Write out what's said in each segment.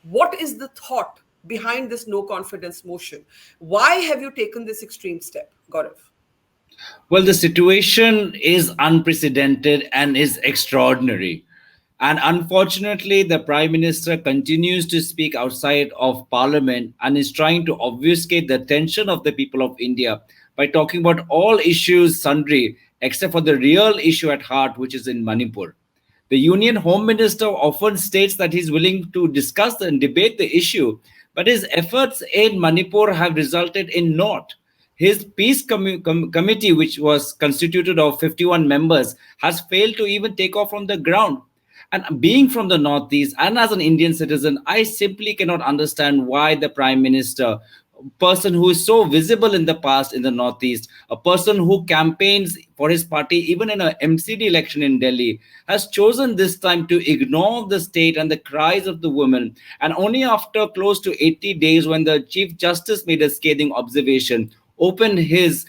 What is the thought behind this no confidence motion? Why have you taken this extreme step, Gaurav? Well, the situation is unprecedented and is extraordinary. And unfortunately, the Prime Minister continues to speak outside of Parliament and is trying to obfuscate the attention of the people of India by talking about all issues sundry, except for the real issue at heart, which is in Manipur. The Union Home Minister often states that he's willing to discuss and debate the issue, but his efforts in Manipur have resulted in naught. His peace committee, which was constituted of 51 members, has failed to even take off from the ground. And being from the Northeast and as an Indian citizen, I simply cannot understand why the Prime Minister, a person who is so visible in the past in the Northeast, a person who campaigns for his party even in an MCD election in Delhi, has chosen this time to ignore the state and the cries of the women. And only after close to 80 days, when the Chief Justice made a scathing observation, opened his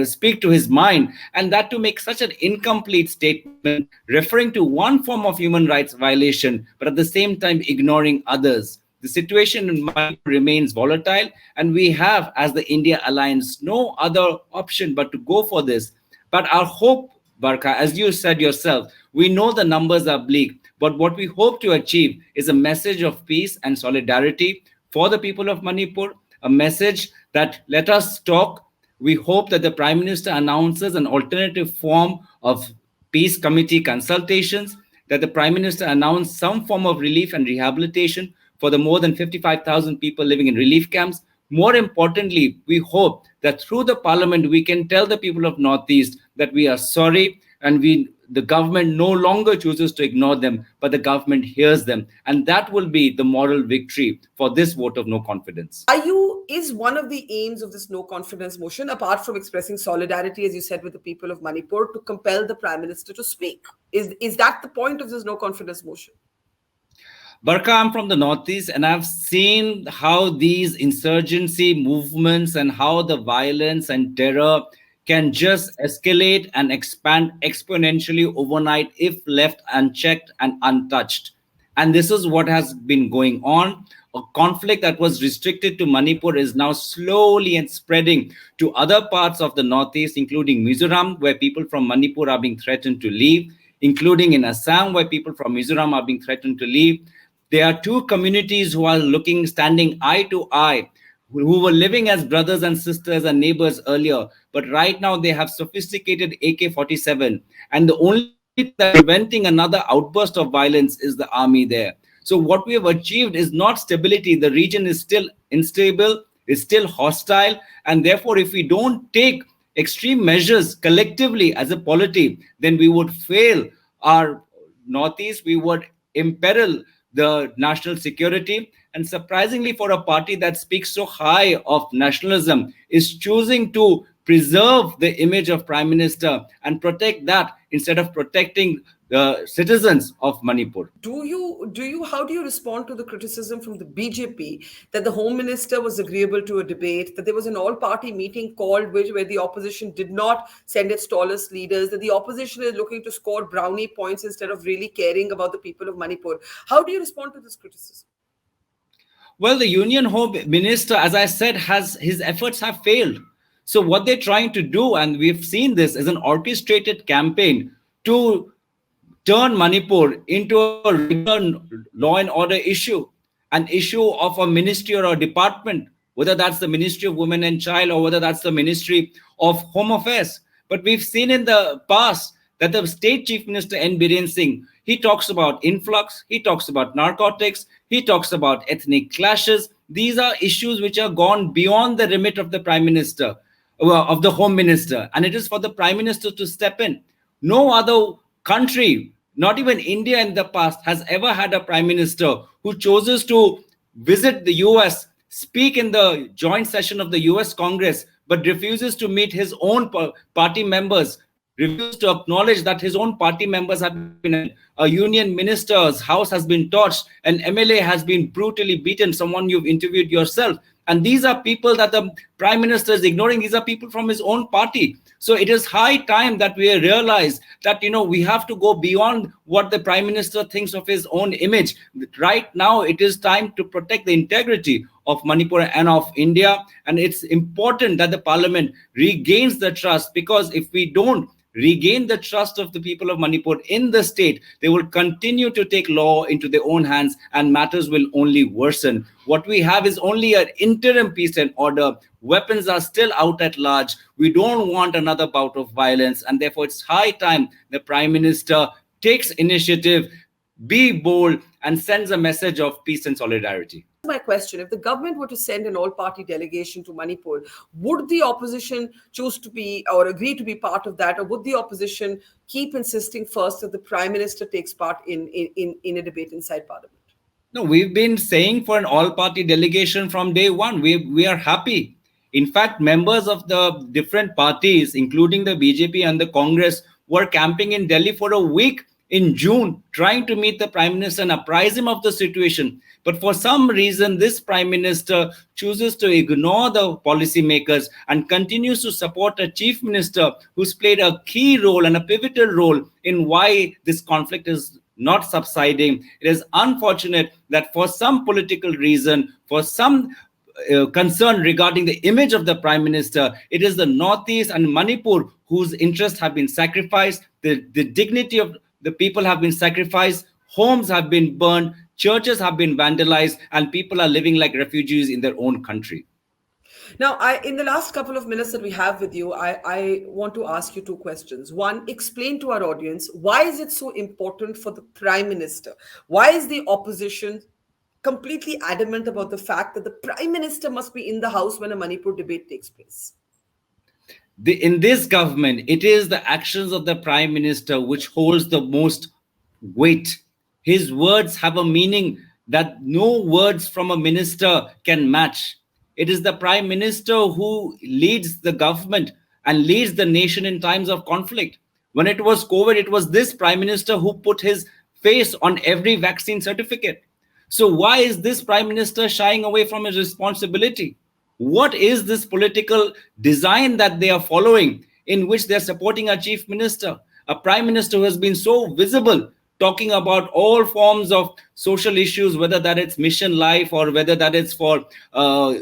speak to his mind, and that to make such an incomplete statement referring to one form of human rights violation but at the same time ignoring others. The situation in Manipur remains volatile, and we have, as the India alliance, no other option but to go for this. But our hope, Barkha, as you said yourself, we know the numbers are bleak, but what we hope to achieve is a message of peace and solidarity for the people of Manipur, a message that let us talk. We hope that the Prime Minister announces an alternative form of peace committee consultations, that the Prime Minister announce some form of relief and rehabilitation for the more than 55,000 people living in relief camps. More importantly, we hope that through the Parliament, we can tell the people of Northeast that we are sorry, and the government no longer chooses to ignore them, but the government hears them. And that will be the moral victory for this vote of no confidence. Is one of the aims of this no confidence motion, apart from expressing solidarity, as you said, with the people of Manipur, to compel the Prime Minister to speak? Is that the point of this no confidence motion? Barkha, I'm from the Northeast, and I've seen how these insurgency movements and how the violence and terror can just escalate and expand exponentially overnight if left unchecked and untouched. And this is what has been going on. A conflict that was restricted to Manipur is now slowly and spreading to other parts of the Northeast, including Mizoram, where people from Manipur are being threatened to leave, including in Assam, where people from Mizoram are being threatened to leave. There are two communities who are standing eye to eye, who were living as brothers and sisters and neighbors earlier, but right now they have sophisticated AK-47, and the only thing that's preventing another outburst of violence is the army there. So what we have achieved is not stability. The region is still unstable, is still hostile, and therefore if we don't take extreme measures collectively as a polity, then we would fail our Northeast, we would imperil the national security. And surprisingly, for a party that speaks so high of nationalism, is choosing to preserve the image of Prime Minister and protect that instead of protecting the citizens of Manipur. How do you respond to the criticism from the BJP that the Home Minister was agreeable to a debate, that there was an all-party meeting called where the opposition did not send its tallest leaders, that the opposition is looking to score brownie points instead of really caring about the people of Manipur? How do you respond to this criticism? Well, the Union Home Minister, as I said, his efforts have failed. So what they're trying to do, and we've seen this, is an orchestrated campaign to turn Manipur into a regular law and order issue, an issue of a ministry or a department, whether that's the Ministry of Women and Child or whether that's the Ministry of Home Affairs. But we've seen in the past that the State Chief Minister N. Biren Singh, he talks about influx, he talks about narcotics, he talks about ethnic clashes. These are issues which are gone beyond the remit of the Prime Minister, of the Home Minister, and it is for the Prime Minister to step in. No other country, not even India in the past, has ever had a Prime Minister who chooses to visit the US, speak in the joint session of the US Congress, but refuses to meet his own party members, refuses to acknowledge that his own party members have been, a union minister's house has been torched, an MLA has been brutally beaten, someone you've interviewed yourself. And these are people that the prime minister is ignoring. These are people from his own party. So it is high time that we realize that, we have to go beyond what the prime minister thinks of his own image. Right now, it is time to protect the integrity of Manipur and of India. And it's important that the parliament regains the trust, because if we don't regain the trust of the people of Manipur in the state, they will continue to take law into their own hands and matters will only worsen. What we have is only an interim peace and order. Weapons are still out at large. We don't want another bout of violence. And therefore, it's high time the Prime Minister takes initiative, be bold, and sends a message of peace and solidarity. My question: if the government were to send an all-party delegation to Manipur, would the opposition choose to be or agree to be part of that, or would the opposition keep insisting first that the prime minister takes part in a debate inside parliament? No, we've been saying for an all-party delegation from day one. We are happy. In fact, members of the different parties, including the BJP and the Congress, were camping in Delhi for a week in June, trying to meet the prime minister and apprise him of the situation. But for some reason, this prime minister chooses to ignore the policymakers and continues to support a chief minister who's played a key role and a pivotal role in why this conflict is not subsiding. It is unfortunate that for some political reason, for some concern regarding the image of the prime minister, it is the Northeast and Manipur whose interests have been sacrificed. The dignity of the people have been sacrificed. Homes have been burned. Churches have been vandalized, and people are living like refugees in their own country. Now, in the last couple of minutes that we have with you, I want to ask you two questions. One, explain to our audience, why is it so important for the prime minister? Why is the opposition completely adamant about the fact that the prime minister must be in the house when a Manipur debate takes place? In this government, it is the actions of the prime minister which holds the most weight. His words have a meaning that no words from a minister can match. It is the prime minister who leads the government and leads the nation in times of conflict. When it was COVID, it was this prime minister who put his face on every vaccine certificate. So why is this prime minister shying away from his responsibility? What is this political design that they are following in which they're supporting a chief minister, a prime minister who has been so visible, talking about all forms of social issues, whether that it's mission life or whether that it's for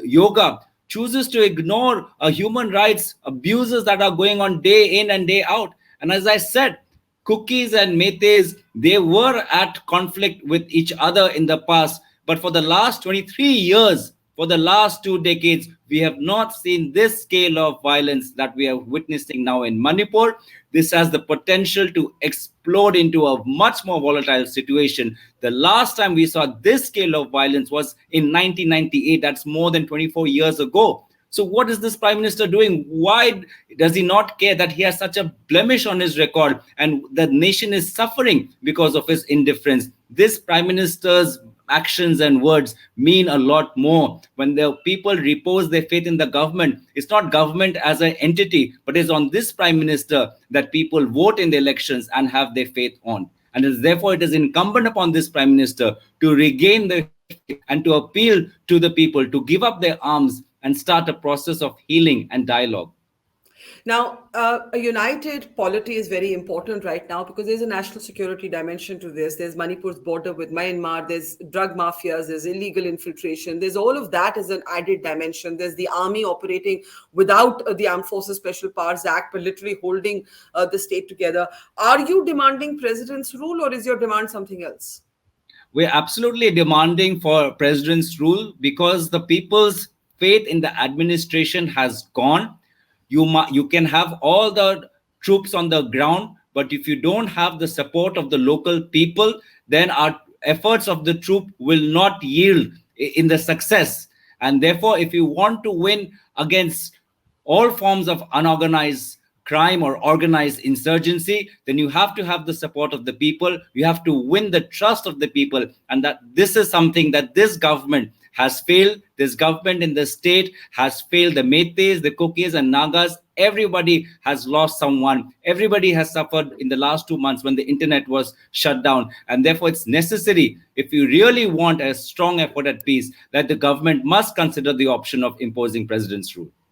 yoga, chooses to ignore human rights abuses that are going on day in and day out. And as I said, cookies and metes, they were at conflict with each other in the past. But for the last 23 years, for the last 2 decades, we have not seen this scale of violence that we are witnessing now in Manipur. This has the potential to explode into a much more volatile situation. The last time we saw this scale of violence was in 1998. That's more than 24 years ago. So what is this prime minister doing? Why does he not care that he has such a blemish on his record and the nation is suffering because of his indifference? This prime minister's actions and words mean a lot more. When the people repose their faith in the government, it's not government as an entity, but it's on this prime minister that people vote in the elections and have their faith on. And therefore, it is incumbent upon this prime minister to regain the faith and to appeal to the people to give up their arms and start a process of healing and dialogue. Now, a united polity is very important right now because there's a national security dimension to this. There's Manipur's border with Myanmar, there's drug mafias, there's illegal infiltration, there's all of that as an added dimension. There's the army operating without the Armed Forces Special Powers Act, but literally holding the state together. Are you demanding president's rule, or is your demand something else? We're absolutely demanding for president's rule because the people's faith in the administration has gone. You can have all the troops on the ground, but if you don't have the support of the local people, then our efforts of the troop will not yield in the success. And therefore, if you want to win against all forms of unorganized crime or organized insurgency, then you have to have the support of the people. You have to win the trust of the people. And that this is something that this government has failed. This government in the state has failed. The Meiteis, the Kukis, and Nagas, everybody has lost someone. Everybody has suffered in the last 2 months when the internet was shut down. And therefore, it's necessary, if you really want a strong effort at peace, that the government must consider the option of imposing president's rule.